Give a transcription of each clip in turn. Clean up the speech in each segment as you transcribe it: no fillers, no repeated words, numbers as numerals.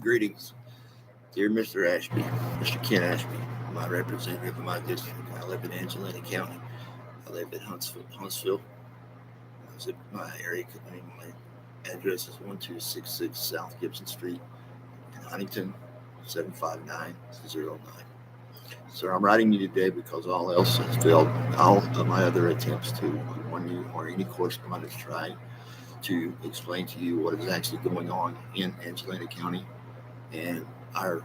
Greetings, dear Mr. Ashby, Mr. Ken Ashby, my representative of my district. I live in Angelina County. I live in Huntsville. My area code name, my address is 1266 South Gibson Street in Huntington, 75909. Sir, I'm writing you today because all else has failed. All of my other attempts to warn you or any correspondence trying to explain to you what is actually going on in Angelina County and our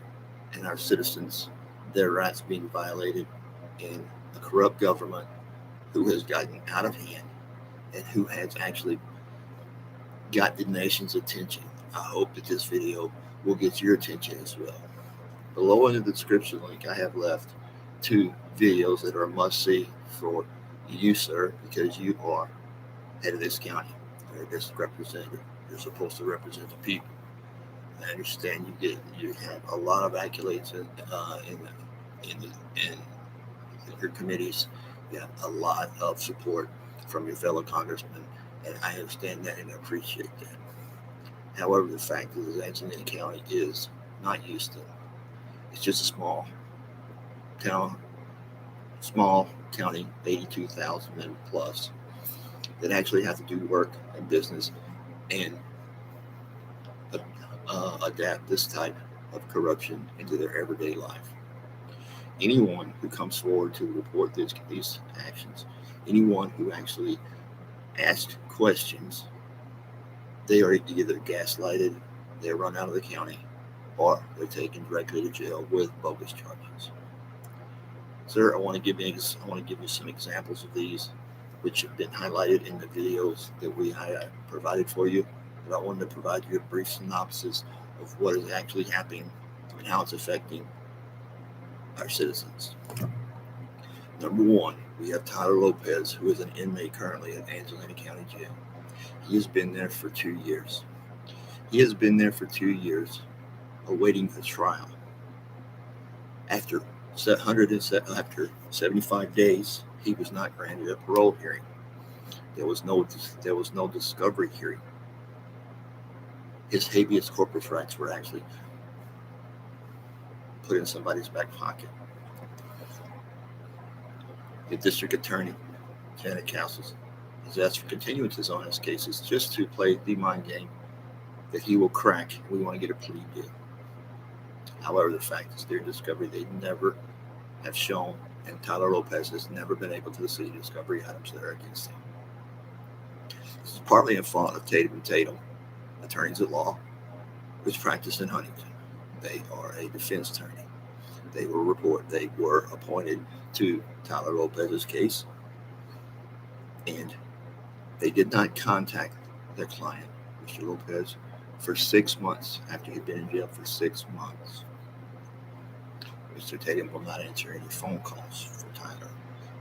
our citizens, their rights being violated, and a corrupt government who has gotten out of hand and who has actually got the nation's attention. I hope that this video will get your attention as well. Below in the description link, I have left two videos that are a must-see for you, sir, because you are head of this county. You're a district representative. You're supposed to represent the people. I understand you have a lot of accolades in your committees. You have a lot of support from your fellow congressmen, and I understand that and appreciate that. However, the fact is Angelina County is not Houston. It's just a small county, 82,000 men plus, that actually have to do work and business and adapt this type of corruption into their everyday life. Anyone who comes forward to report these actions, anyone who actually asks questions, they are either gaslighted, they're run out of the county, or they're taken directly to jail with bogus charges. Sir, I want to give you some examples of these, which have been highlighted in the videos that we provided for you. But I wanted to provide you a brief synopsis of what is actually happening and how it's affecting our citizens. Number one, we have Tyler Lopez, who is an inmate currently at Angelina County Jail. He has been there for 2 years. He has been there for 2 years awaiting a trial. After 75 days, he was not granted a parole hearing. There was no discovery hearing. His habeas corpus rights were actually put in somebody's back pocket. The district attorney, Janet County, has asked for continuances on his cases just to play the mind game that he will crack. We want to get a plea deal. However, the fact is, their discovery, they never have shown, and Tyler Lopez has never been able to see discovery items that are against him. This is partly in fault of Tatum, attorneys at law, which practice in Huntington. They are a defense attorney. They were appointed to Tyler Lopez's case, and they did not contact their client, Mr. Lopez, for 6 months after he'd been in jail for 6 months. Mr. Tatum will not answer any phone calls for Tyler.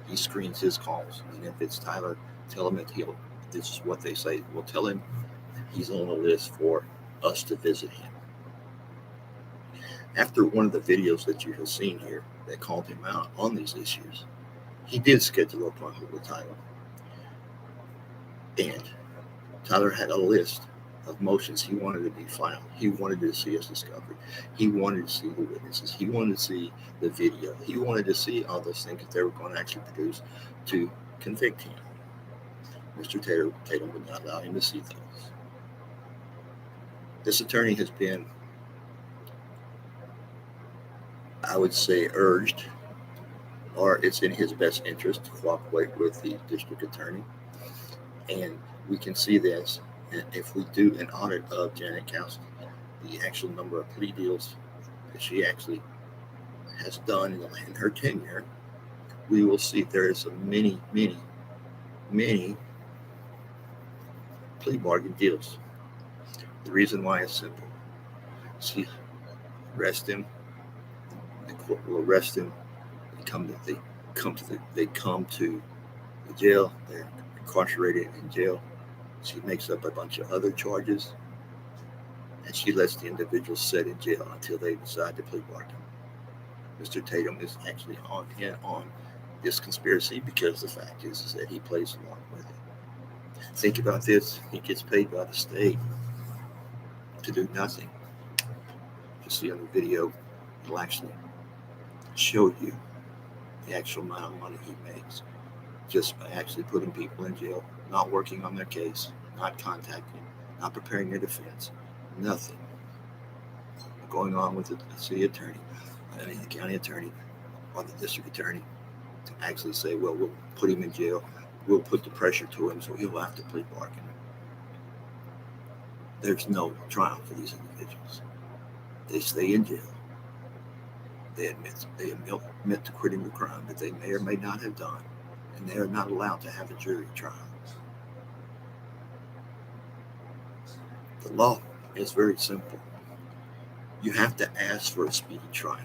He screens his calls, and if it's Tyler, tell him that this is what they say. We'll tell him he's on the list for us to visit him. After one of the videos that you have seen here that called him out on these issues, he did schedule an appointment with Tyler. And Tyler had a list of motions he wanted to be filed. He wanted to see his discovery. He wanted to see the witnesses. He wanted to see the video. He wanted to see all those things that they were going to actually produce to convict him. Mr. Tatum would not allow him to see those. This attorney has been, I would say, urged, or it's in his best interest to cooperate with the district attorney. And we can see this if we do an audit of Janet County, the actual number of plea deals that she actually has done in her tenure. We will see there is a many plea bargain deals. The reason why is simple. She arrest him. The court will arrest him. They come to the jail. They're incarcerated in jail. She makes up a bunch of other charges, and she lets the individual sit in jail until they decide to plea bargain. Mr. Tatum is actually on this conspiracy because the fact is that he plays along with it. Think about this. He gets paid by the state to do nothing. can see on the video, it'll actually show you the actual amount of money he makes just by actually putting people in jail, not working on their case, not contacting, not preparing their defense, nothing going on with the city attorney, the county attorney, or the district attorney to actually say, well, we'll put him in jail, we'll put the pressure to him so he'll have to plea bargain. There's no trial for these individuals. They stay in jail. They admit to quitting the crime that they may or may not have done, and they are not allowed to have a jury trial. The law is very simple. You have to ask for a speedy trial.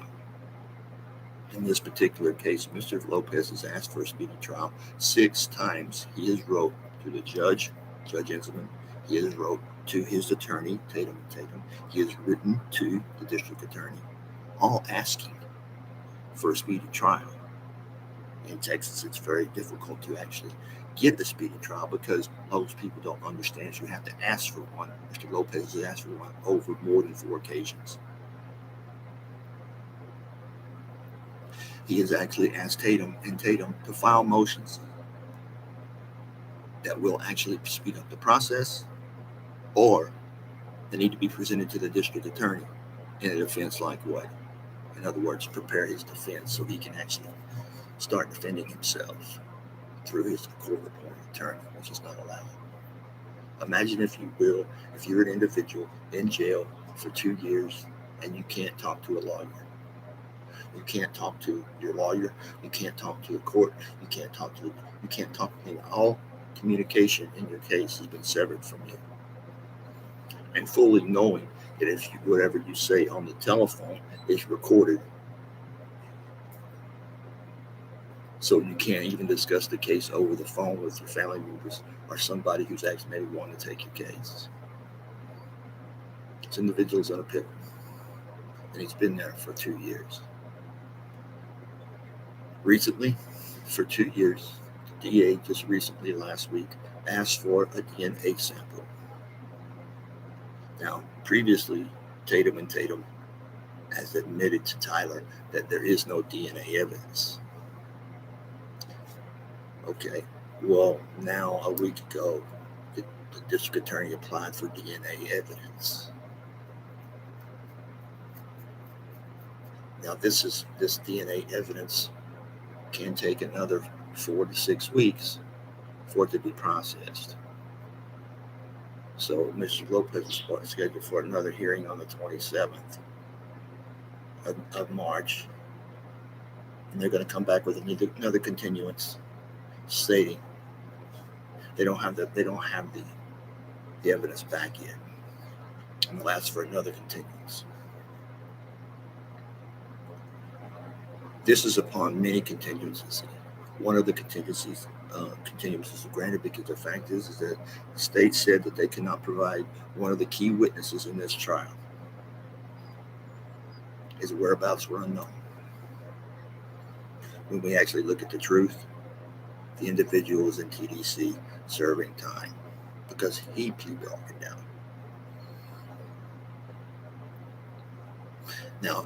In this particular case, Mr. Lopez has asked for a speedy trial 6 times. He has wrote to the Judge Enselman. He has wrote to his attorney, Tatum. He has written to the district attorney, all asking for a speedy trial. In Texas, it's very difficult to actually get a speedy trial because most people don't understand you have to ask for one. Mr. Lopez has asked for one over more than 4 occasions. He has actually asked Tatum to file motions that will actually speed up the process, or they need to be presented to the district attorney in a defense-like way. In other words, prepare his defense so he can actually start defending himself through his court-appointed attorney, which is not allowed. Imagine, if you will, if you're an individual in jail for 2 years and you can't talk to a lawyer. You can't talk to your lawyer. You can't talk to the court. You can't talk to anyone. All communication in your case has been severed from you. And fully knowing that if whatever you say on the telephone is recorded, so you can't even discuss the case over the phone with your family members or somebody who's actually maybe wanting to take your case. This individual's in a pickle, and he's been there for 2 years. Recently, for 2 years, the DA just recently last week asked for a DNA sample. Now, previously, Tatum has admitted to Tyler that there is no DNA evidence. Okay, well, now a week ago, the district attorney applied for DNA evidence. Now, this DNA evidence can take another 4 to 6 weeks for it to be processed. So Mr. Lopez is scheduled for another hearing on the 27th of March, and they're going to come back with another continuance, stating they don't have the evidence back yet, and they'll ask for another continuance. This is upon many contingencies. One of the continuances granted because the fact is that the state said that they cannot provide one of the key witnesses in this trial. His whereabouts were unknown. When we actually look at the truth, the individual was in TDC serving time because he plea bargained down. Now,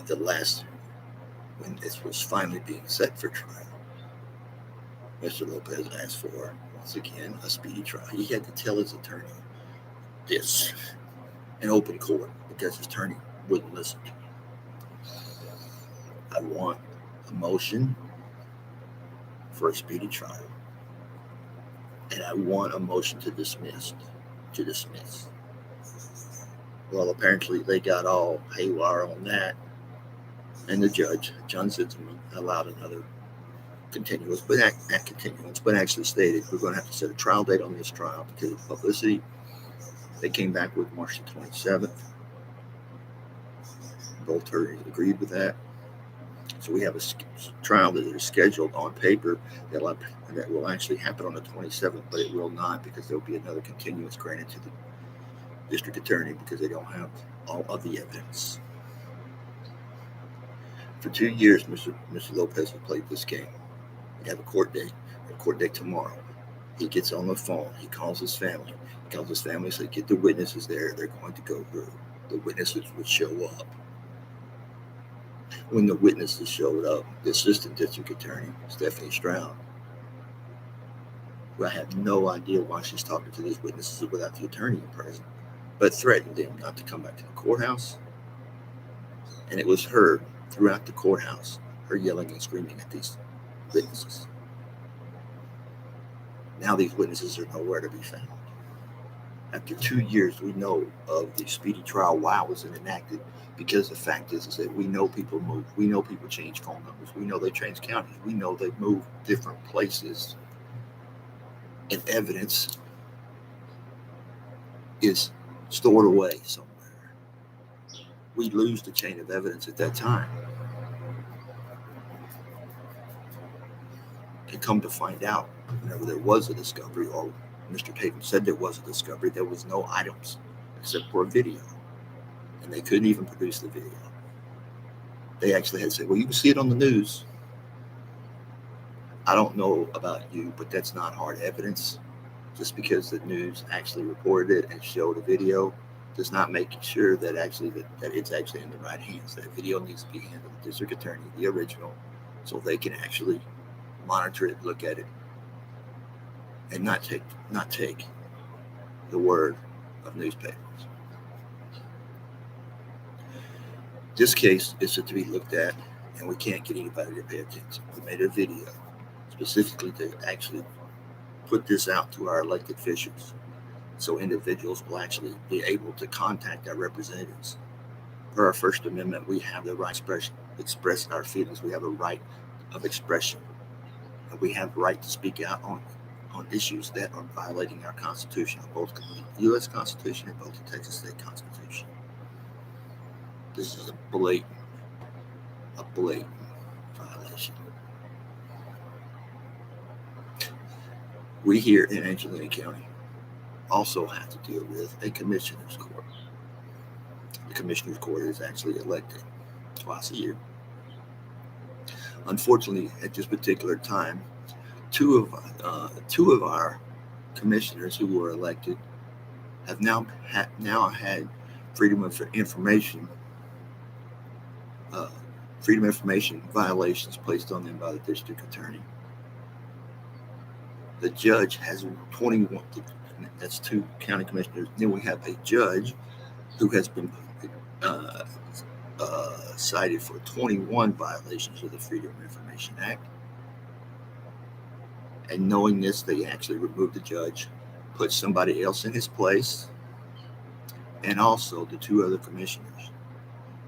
when this was finally being set for trial, Mr. Lopez asked for, once again, a speedy trial. He had to tell his attorney this in open court because his attorney wouldn't listen to him. I want a motion for a speedy trial, and I want a motion to dismiss. Well, apparently they got all haywire on that, and the judge, John Zitzman, allowed another continuance, but actually stated we're going to have to set a trial date on this trial because of publicity. They came back with March the 27th. Both attorneys agreed with that. So we have a trial that is scheduled on paper that will actually happen on the 27th, but it will not because there will be another continuance granted to the district attorney because they don't have all of the evidence. For 2 years, Mr. Lopez has played this game. We have a court date tomorrow. He gets on the phone. He calls his family. Says, get the witnesses there. They're going to go through. The witnesses would show up. When the witnesses showed up, the assistant district attorney, Stephanie Stroud, who I have no idea why she's talking to these witnesses without the attorney present, but threatened them not to come back to the courthouse. And it was heard throughout the courthouse, her yelling and screaming at these witnesses. Now these witnesses are nowhere to be found. After 2 years, we know of the speedy trial. Why was it enacted? Because the fact is that we know people move. We know people change phone numbers. We know they change counties. We know they move different places. And evidence is stored away somewhere. We lose the chain of evidence at that time. And come to find out, whenever there was a discovery, or Mr. Tatum said there was a discovery, there was no items except for a video. And they couldn't even produce the video. They actually had to say, well, you can see it on the news. I don't know about you, but that's not hard evidence. Just because the news actually reported it and showed a video does not make sure that it's actually in the right hands. That video needs to be handed to the district attorney, the original, so they can actually monitor it, look at it, and not take the word of newspapers. This case is to be looked at, and we can't get anybody to pay attention. We made a video specifically to actually put this out to our elected officials, so individuals will actually be able to contact our representatives. Per our First Amendment, we have the right to express our feelings. We have a right of expression. And we have the right to speak out on issues that are violating our Constitution, both the U.S. Constitution and both the Texas State Constitution. This is a blatant violation. We here in Angelina County also have to deal with a commissioner's court. The commissioner's court is actually elected twice a year. Unfortunately, at this particular time, two of our commissioners who were elected have now had freedom of information violations placed on them by the district attorney. The judge has 21. That's 2 county commissioners. Then we have a judge who has been cited for 21 violations of the Freedom of Information Act. And knowing this, they actually removed the judge, put somebody else in his place, and also the 2 other commissioners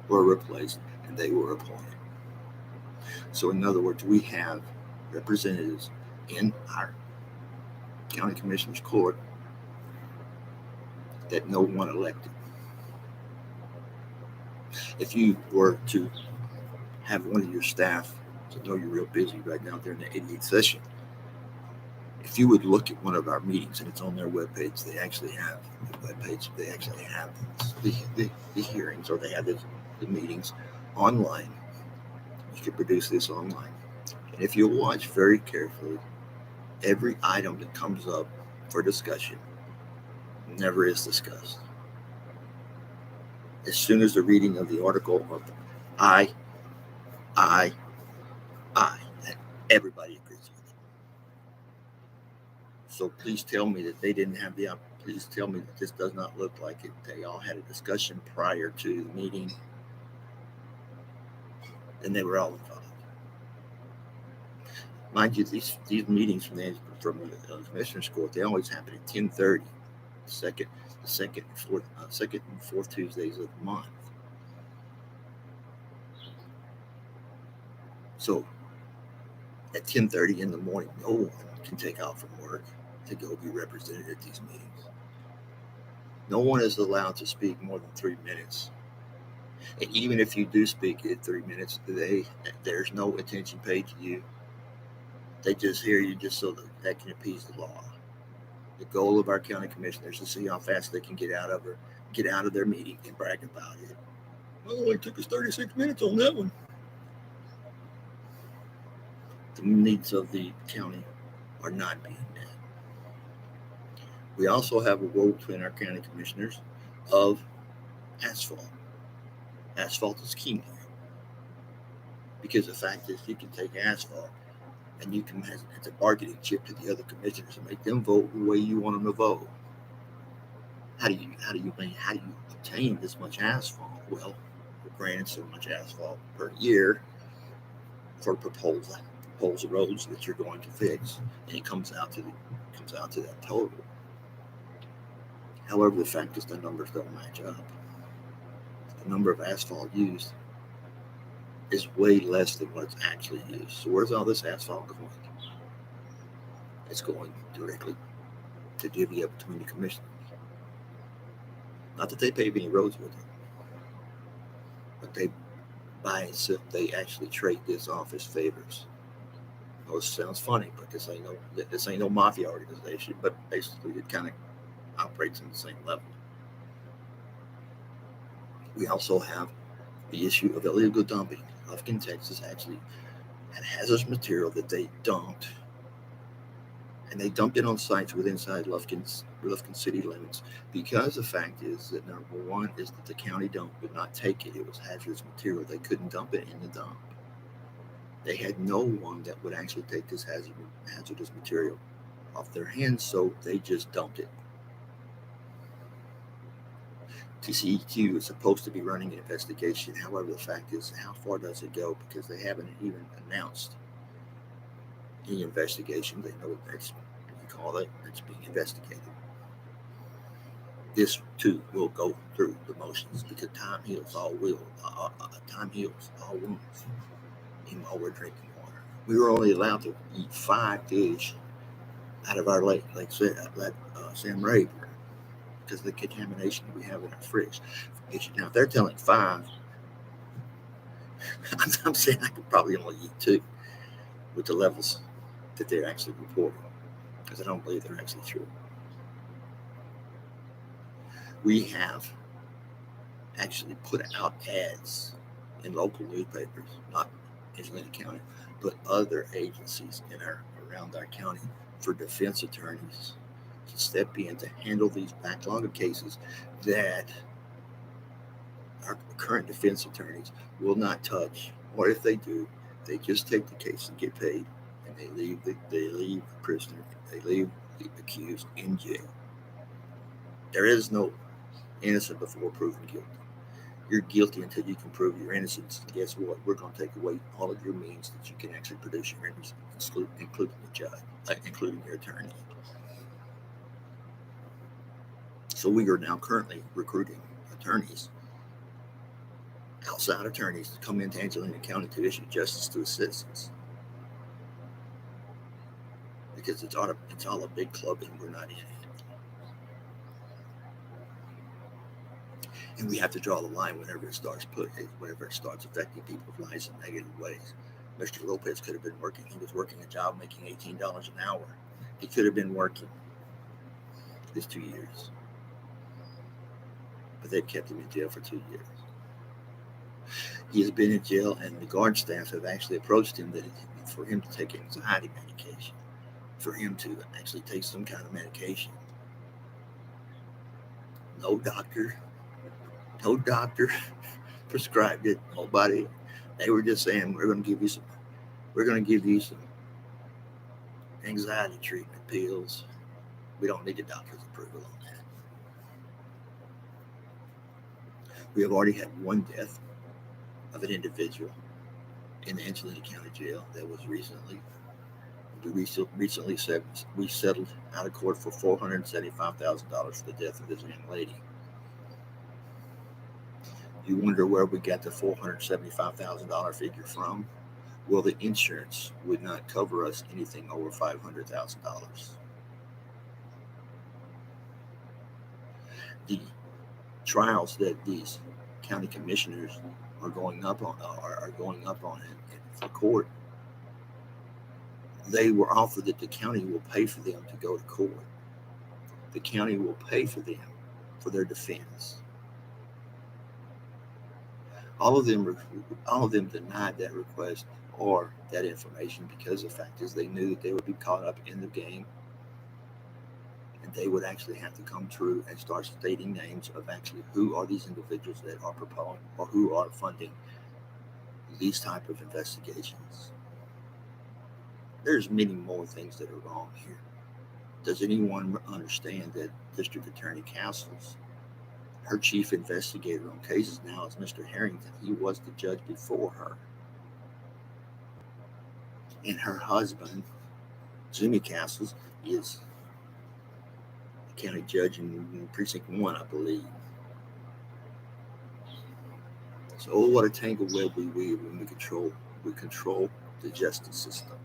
were replaced and they were appointed. So in other words, we have representatives in our county commissioner's court that no one elected. If you were to have one of your staff, I know you're real busy right now during the 88th session, if you would look at one of our meetings, and it's on their webpage, they actually have the hearings, or they have the meetings online. You can produce this online. And if you watch very carefully, every item that comes up for discussion never is discussed. As soon as the reading of the article of I, everybody agrees with it. So please tell me that they didn't have please tell me that this does not look like it. They all had a discussion prior to the meeting, and they were all involved. Mind you, these meetings from the Commissioner's Court, they always happen at 10:30, second and fourth Tuesdays of the month. So at 10:30 in the morning, no one can take off from work to go be represented at these meetings. No one is allowed to speak more than 3 minutes. And even if you do speak at 3 minutes, there's no attention paid to you. They just hear you just so that can appease the law. The goal of our county commissioners is to see how fast they can get out of their meeting and brag about it. Well, it took us 36 minutes on that one. The needs of the county are not being met. We also have a role between our county commissioners of asphalt. Asphalt is king here. Because the fact is, you can take asphalt and you can, as a bargaining chip to the other commissioners, and make them vote the way you want them to vote. How do you obtain this much asphalt? Well, we're granted so much asphalt per year for proposed roads that you're going to fix, and it comes out to that total. However, the fact is the numbers don't match up. The number of asphalt used is way less than what's actually used. So where's all this asphalt going? It's going directly to divvy up between the commissioners. Not that they pave any roads with it, but they buy and sell. They actually trade this off as favors. Oh, it sounds funny, but this ain't no mafia organization. But basically, it kind of operates on the same level. We also have the issue of illegal dumping. Lufkin, Texas, actually had hazardous material that they dumped, and they dumped it on sites inside Lufkin city limits, because the fact is that number one is that the county would not take it. It was hazardous material. They couldn't dump it in the dump. They had no one that would actually take this hazardous material off their hands, so they just dumped it. TCEQ is supposed to be running an investigation. However, the fact is, how far does it go? Because they haven't even announced any investigation. They know that's it's being investigated. This too will go through the motions, because time heals all wounds. Even while we're drinking water, we were only allowed to eat 5 fish out of our lake Sam Ray, because of the contamination we have in our fridge. Now, if they're telling 5, I'm saying I could probably only eat 2 with the levels that they're actually reporting, because I don't believe they're actually true. We have actually put out ads in local newspapers, not Angelina County, but other agencies around our county, for defense attorneys to step in to handle these backlog of cases that our current defense attorneys will not touch, or if they do, they just take the case and get paid, and they leave the prisoner, they leave the accused in jail. There is no innocent before proven guilty. You're guilty until you can prove your innocence. And guess what? We're going to take away all of your means that you can actually produce your innocence, including the judge, including your attorney. So we are now currently recruiting attorneys, outside attorneys, to come into Angelina County to issue justice to the citizens. Because it's all a big club and we're not in it. And we have to draw the line whenever it starts affecting people's lives in negative ways. Mr. Lopez could have been working. He was working a job making $18 an hour. He could have been working this 2 years. But they've kept him in jail for 2 years. He has been in jail, and the guard staff have actually approached him for him to take anxiety medication, for him to actually take some kind of medication. No doctor prescribed it. Nobody. They were just saying, we're going to give you some anxiety treatment pills. We don't need a doctor's approval on that. We have already had one death of an individual in the Angelina County Jail that was recently we settled out of court for $475,000 for the death of this young lady. You wonder where we got the $475,000 figure from? Well, the insurance would not cover us anything over $500,000. The trials that these county commissioners are going up on in the court, they were offered that the county will pay for them to go to court. The county will pay for them for their defense. All of them denied that request or that information, because the fact is they knew that they would be caught up in the game, and they would actually have to come through and start stating names of actually who are these individuals that are proposing or who are funding these type of investigations. There's many more things that are wrong here. Does anyone understand that District Attorney Castles, her chief investigator on cases now is Mr. Harrington? He was the judge before her. And her husband, Jimmy Castles, is the county judge in Precinct 1, I believe. So, oh, what a tangled web we weave when we control the justice system.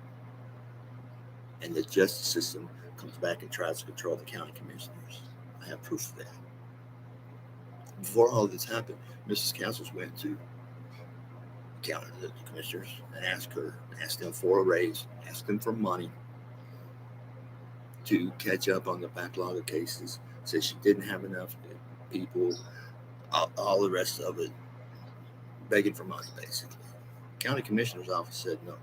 And the justice system comes back and tries to control the county commissioners. I have proof of that. Before all this happened, Mrs. Castles went to the commissioners and asked them for a raise, asked them for money to catch up on the backlog of cases. Said she didn't have enough people, all the rest of it, begging for money, basically. County commissioner's office said no.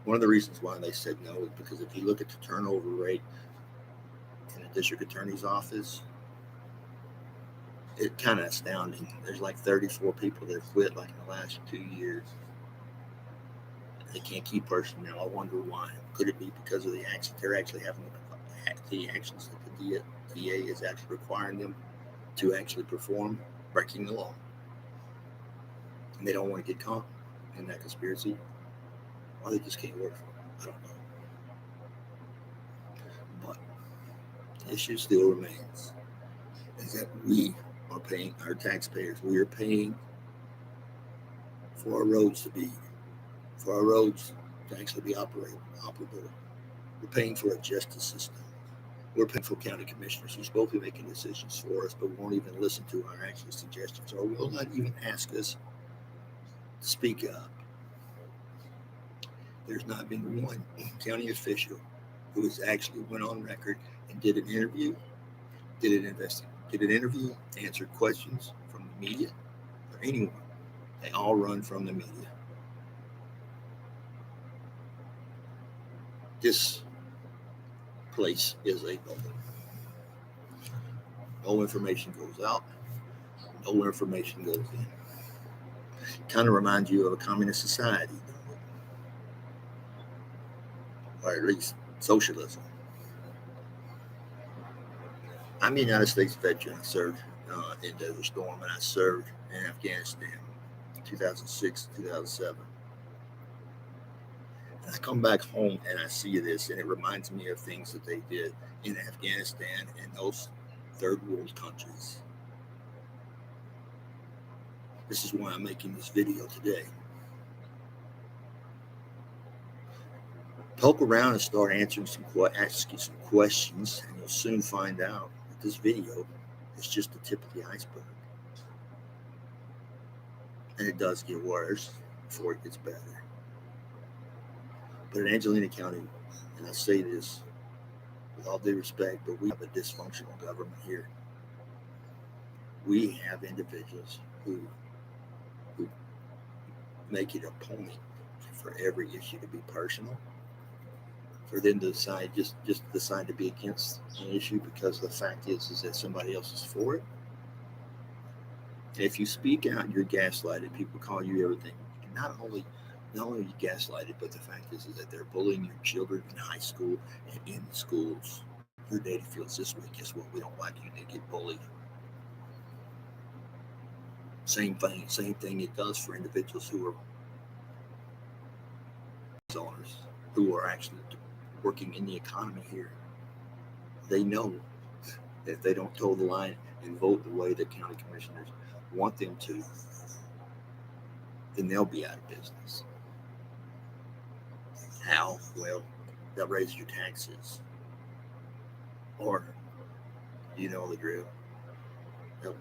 One of the reasons why they said no is because if you look at the turnover rate in the district attorney's office, it's kind of astounding. There's like 34 people that have quit like in the last 2 years. They can't keep personnel. I wonder why. Could it be because of the actions they're actually having, the actions that the DA is actually requiring them to actually perform, breaking the law? And they don't want to get caught in that conspiracy, or they just can't work for it. I don't know. But the issue still remains is that we are paying, our taxpayers, we are paying for our roads to actually be operable. We're paying for a justice system. We're paying for county commissioners who's supposed to be making decisions for us, but won't even listen to our actual suggestions, or will not even ask us to speak up. There's not been one county official who has actually went on record and did an interview, answered questions from the media or anyone. They all run from the media. This place is a bubble. No information goes out. No information goes in. Kind of reminds you of a communist society, or at least socialism. I'm a United States veteran. I served in Desert Storm, and I served in Afghanistan 2006, 2007. And I come back home and I see this, and it reminds me of things that they did in Afghanistan and those third world countries. This is why I'm making this video today. Poke around and start asking some questions, and you'll soon find out that this video is just the tip of the iceberg. And it does get worse before it gets better. But in Angelina County, and I say this with all due respect, but we have a dysfunctional government here. We have individuals who make it a point for every issue to be personal, for them to decide just decide to be against an issue because the fact is that somebody else is for it. And if you speak out, you're gaslighted. People call you everything. And not only are you gaslighted, but the fact is that they're bullying your children in high school and in schools. Your data feels this way. Guess what? We don't like you to get bullied. Same thing it does for individuals who are owners, who are actually working in the economy here. They know that if they don't toe the line and vote the way the county commissioners want them to, then they'll be out of business. How? Well, they'll raise your taxes. Or, you know the drill.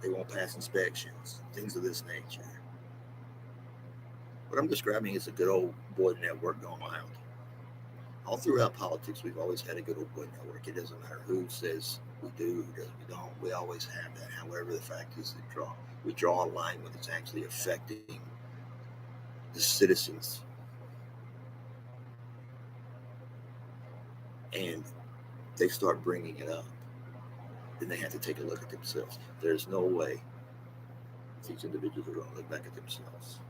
They won't pass inspections, things of this nature. What I'm describing is a good old boy network going wild. All throughout politics, we've always had a good old boy network. It doesn't matter who says we do, who does we don't. We always have that. However, the fact is that we draw a line when it's actually affecting the citizens. And they start bringing it up. Then they have to take a look at themselves. There's no way these individuals are going to look back at themselves.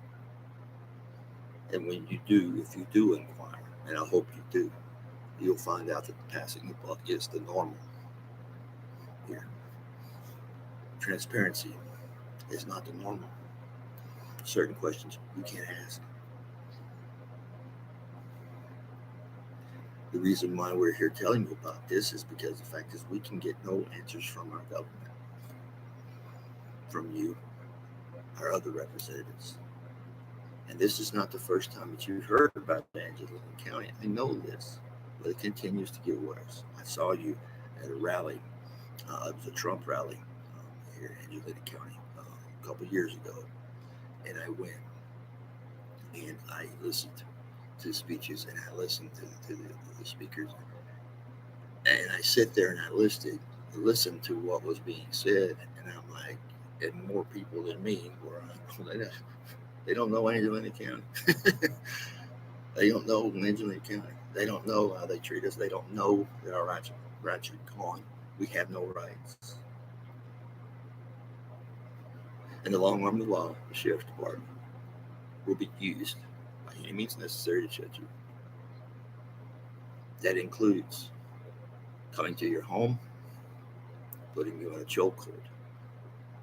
And when you do, if you do inquire, and I hope you do, you'll find out that passing the buck is the normal here. Transparency is not the normal. Certain questions you can't ask. The reason why we're here telling you about this is because the fact is we can get no answers from our government, from you, our other representatives. And this is not the first time that you've heard about Angelina County. I know this, but it continues to get worse. I saw you at a rally. It was a Trump rally here in Angelina County a couple years ago. And I went and I listened to speeches and I listened to the speakers. And I sit there and I listened to what was being said. And I'm like, and more people than me were on. They don't know Angelina County. They don't know Angelina County. They don't know how they treat us. They don't know that our rights are gone. We have no rights. In the long run of the law, the sheriff's department will be used by any means necessary to shut you. That includes coming to your home, putting you in a chokehold,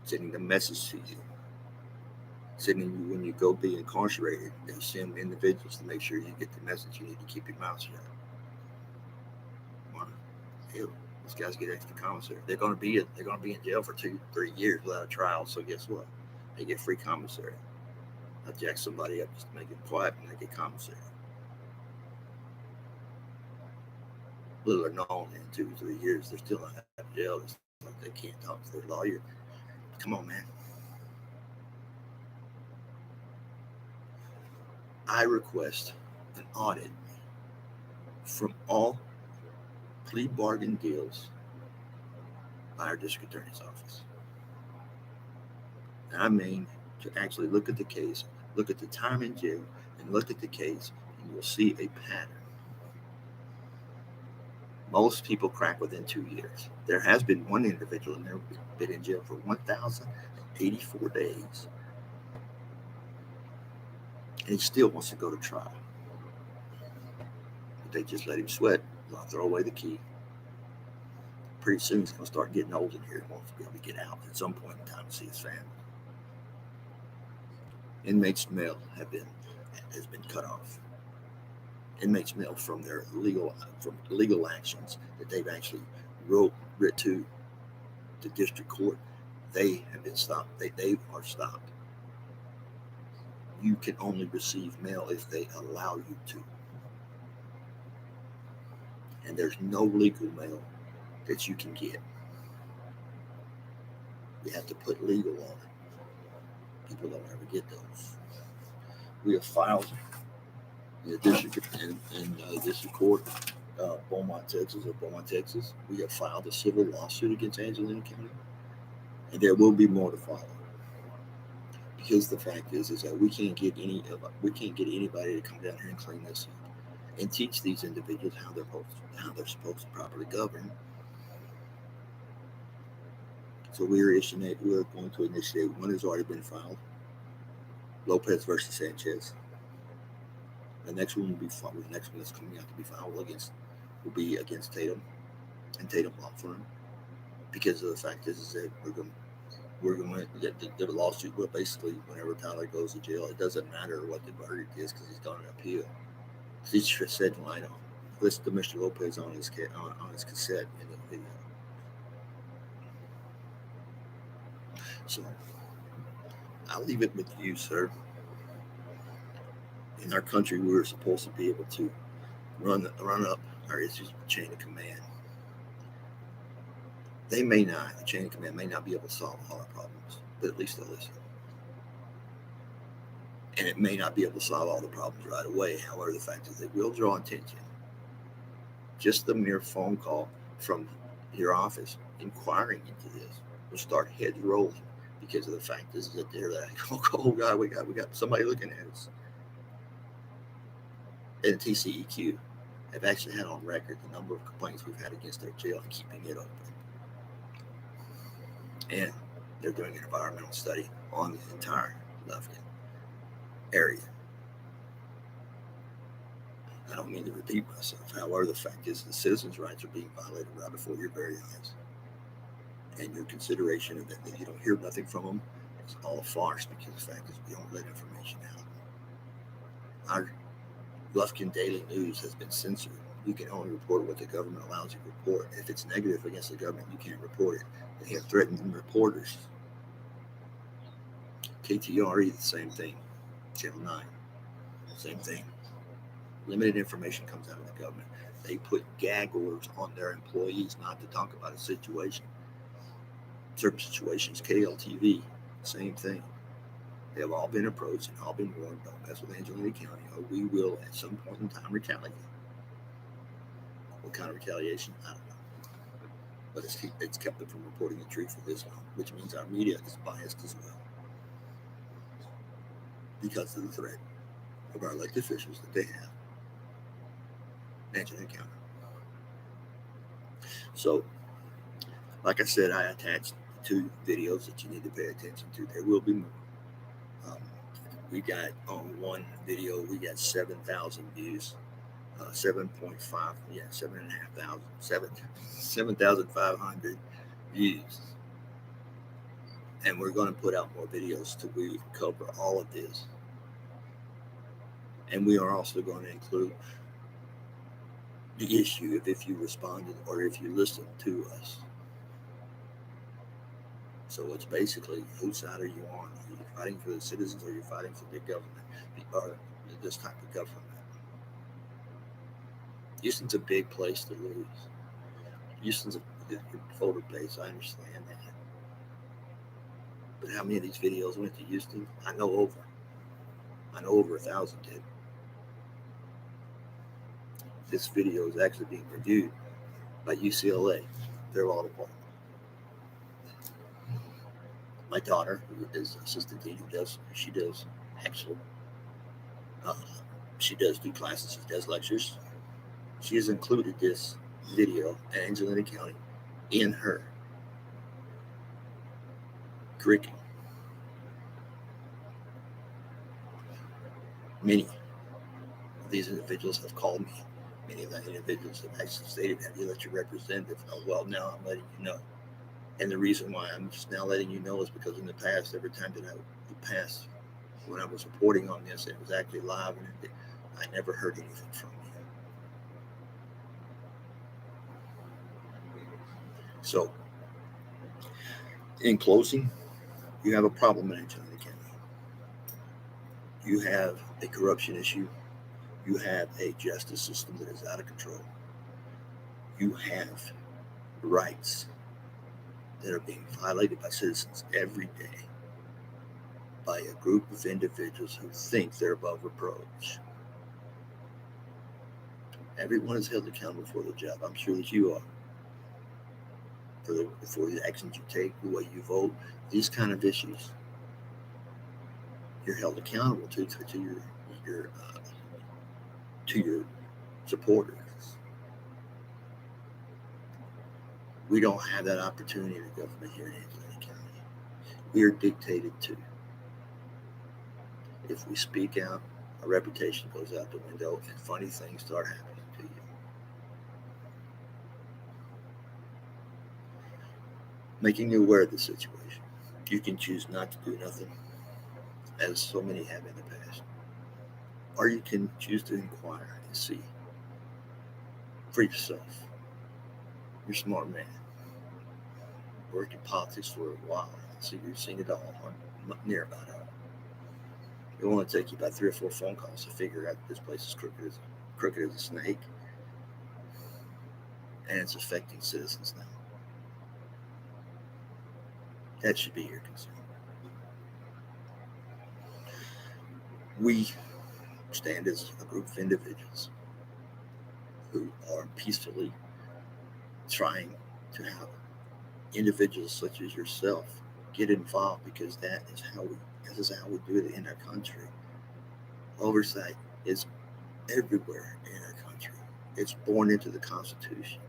sending a message to you, sending you when you go be incarcerated. They send individuals to make sure you get the message. You need to keep your mouth shut. Hell, these guys get extra commissary. They're going to be in jail for 2-3 years without a trial. So guess what? They get free commissary. I jack somebody up just to make it quiet, and they get commissary. Little or known, in 2-3 years, they're still not out of jail. It's like they can't talk to their lawyer. Come on, man. I request an audit from all plea bargain deals by our district attorney's office. And I mean to actually look at the case, look at the time in jail, and look at the case, and you'll see a pattern. Most people crack within 2 years. There has been one individual in there who's been in jail for 1,084 days. And he still wants to go to trial. But they just let him sweat. I'll throw away the key. Pretty soon he's going to start getting old in here and wants to be able to get out at some point in time to see his family. Inmates' mail has been cut off. Inmates' mail from their legal actions that they've actually writ to the district court, they have been stopped. They are stopped. You can only receive mail if they allow you to. And there's no legal mail that you can get. You have to put legal on it. People don't ever get those. We have filed in the district district court, Beaumont, Texas. We have filed a civil lawsuit against Angelina County, and there will be more to follow. Because the fact is that we can't get anybody to come down here and clean this up and teach these individuals how they're supposed to properly govern. So we're going to initiate. One has already been filed. Lopez versus Sanchez. The next one will be filed. The next one that's coming out to be filed will be against Tatum and Tatum Law Firm, because of the fact is that we're going to get the lawsuit. Well, basically, whenever Tyler goes to jail, it doesn't matter what the verdict is because he's going to appeal. He just said line on. Listen to Mr. Lopez on his cassette in the video. So I'll leave it with you, sir. In our country, we were supposed to be able to run up our issues with chain of command. The chain of command may not be able to solve all our problems, but at least they'll listen. And it may not be able to solve all the problems right away. However, the fact is they will draw attention. Just the mere phone call from your office inquiring into this will start heads rolling, because of the fact is that they're like, oh God, we got somebody looking at us. And TCEQ have actually had on record the number of complaints we've had against their jail and keeping it open. And they're doing an environmental study on the entire Lufkin area. I don't mean to repeat myself. However, the fact is the citizens' rights are being violated right before your very eyes. And your consideration of that you don't hear nothing from them is all a farce, because the fact is we don't let information out. Our Lufkin Daily News has been censored. You can only report what the government allows you to report. If it's negative against the government, you can't report it. They have threatened reporters. KTRE, the same thing. Channel 9, same thing. Limited information comes out of the government. They put gag orders on their employees not to talk about a situation. Certain situations, KLTV, same thing. They have all been approached and all been warned, don't mess with Angelina County, or we will at some point in time retaliate. What kind of retaliation? I don't know. But it's kept them from reporting the truth for this long, which means our media is biased as well, because of the threat of our elected officials that they have. Angelina County. So, like I said, I attached 2 videos that you need to pay attention to. There will be more. We got on one video, we got 7,000 views, 7.5, 7,500 views. And we're going to put out more videos to cover all of this. And we are also going to include the issue of if you responded or if you listened to us. So it's basically, whose side are you on? Are you fighting for the citizens, or are you fighting for the government, or this type of government? Houston's a big place to lose. Houston's a voter base, I understand that. But how many of these videos went to Houston? I know over 1,000 did. This video is actually being reviewed by UCLA, their law department. My daughter, who is assistant dean, she does actual, she does do classes, she does lectures. She has included this video at Angelina County in her curriculum. Many of these individuals have called me. Many of the individuals have actually stated, have you let your representative know? Well, now I'm letting you know. And the reason why I'm just now letting you know is because in the past, every time that when I was reporting on this, it was actually live, and I never heard anything from you. So, in closing, you have a problem in Angelina County. You have a corruption issue. You have a justice system that is out of control. You have rights that are being violated by citizens every day by a group of individuals who think they're above reproach. Everyone is held accountable for their job. I'm sure that you are. For the actions you take, the way you vote, these kind of issues, you're held accountable to your supporters. We don't have that opportunity in the government here in Angelina County. We are dictated to. If we speak out, our reputation goes out the window, and funny things start happening to you. Making you aware of the situation. You can choose not to do nothing, as so many have in the past. Or you can choose to inquire and see for yourself. You're a smart man. Worked in politics for a while, so you've seen it all, or near about it all. It will only take you about 3 or 4 phone calls to figure out that this place is crooked as a snake, and it's affecting citizens now. That should be your concern. We stand as a group of individuals who are peacefully trying to have individuals such as yourself get involved, because this is how we do it in our country. Oversight is everywhere in our country. It's born into the Constitution.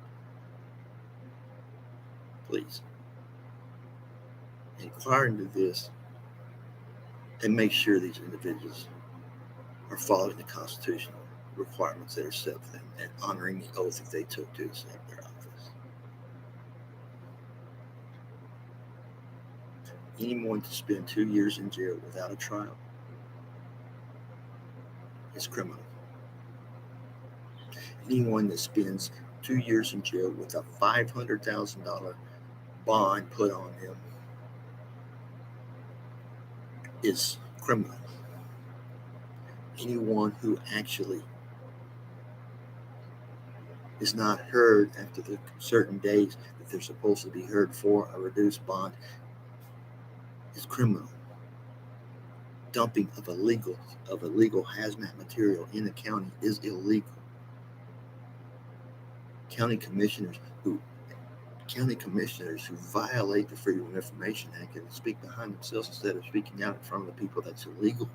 Please inquire into this and make sure these individuals are following the Constitution requirements that are set for them and honoring the oath that they took to accept their office. Anyone to spend 2 years in jail without a trial is criminal. Anyone that spends 2 years in jail with a $500,000 bond put on them is criminal. Anyone who actually is not heard after the certain days that they're supposed to be heard for a reduced bond is criminal. Dumping of illegal hazmat material in the county is illegal. County commissioners who violate the Freedom of Information Act and speak behind themselves instead of speaking out in front of the people, that's illegal.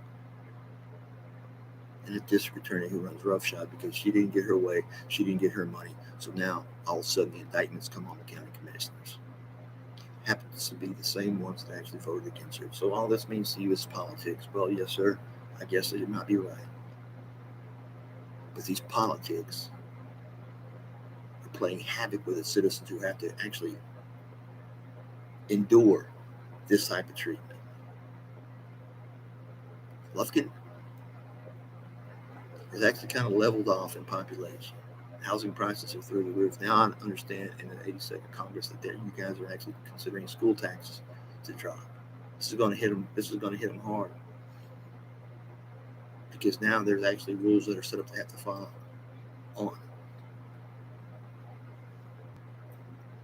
And a district attorney who runs roughshod because she didn't get her way, she didn't get her money. So now all of a sudden the indictments come on the county commissioners. Happens to be the same ones that actually voted against her. So all this means to you is politics. Well, yes, sir. I guess it might be right. But these politics are playing havoc with the citizens who have to actually endure this type of treatment. Lufkin is actually kind of leveled off in population. Housing prices are through the roof. Now I understand in the 82nd Congress that you guys are actually considering school taxes to drop. This is going to hit them. This is going to hit them hard because now there's actually rules that are set up to have to follow on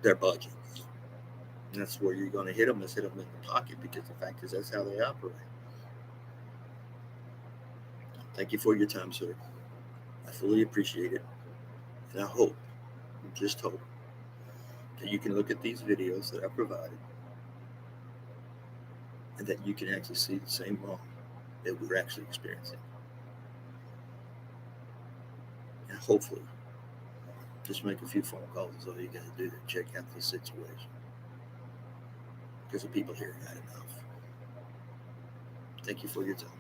their budgets. And that's where you're going to hit them. Let's hit them in the pocket because the fact is that's how they operate. Thank you for your time, sir. I fully appreciate it. And I hope, just hope, that you can look at these videos that I provided and that you can actually see the same wrong that we're actually experiencing. And hopefully, just make a few phone calls is all you got to do to check out this situation. Because the people here have had enough. Thank you for your time.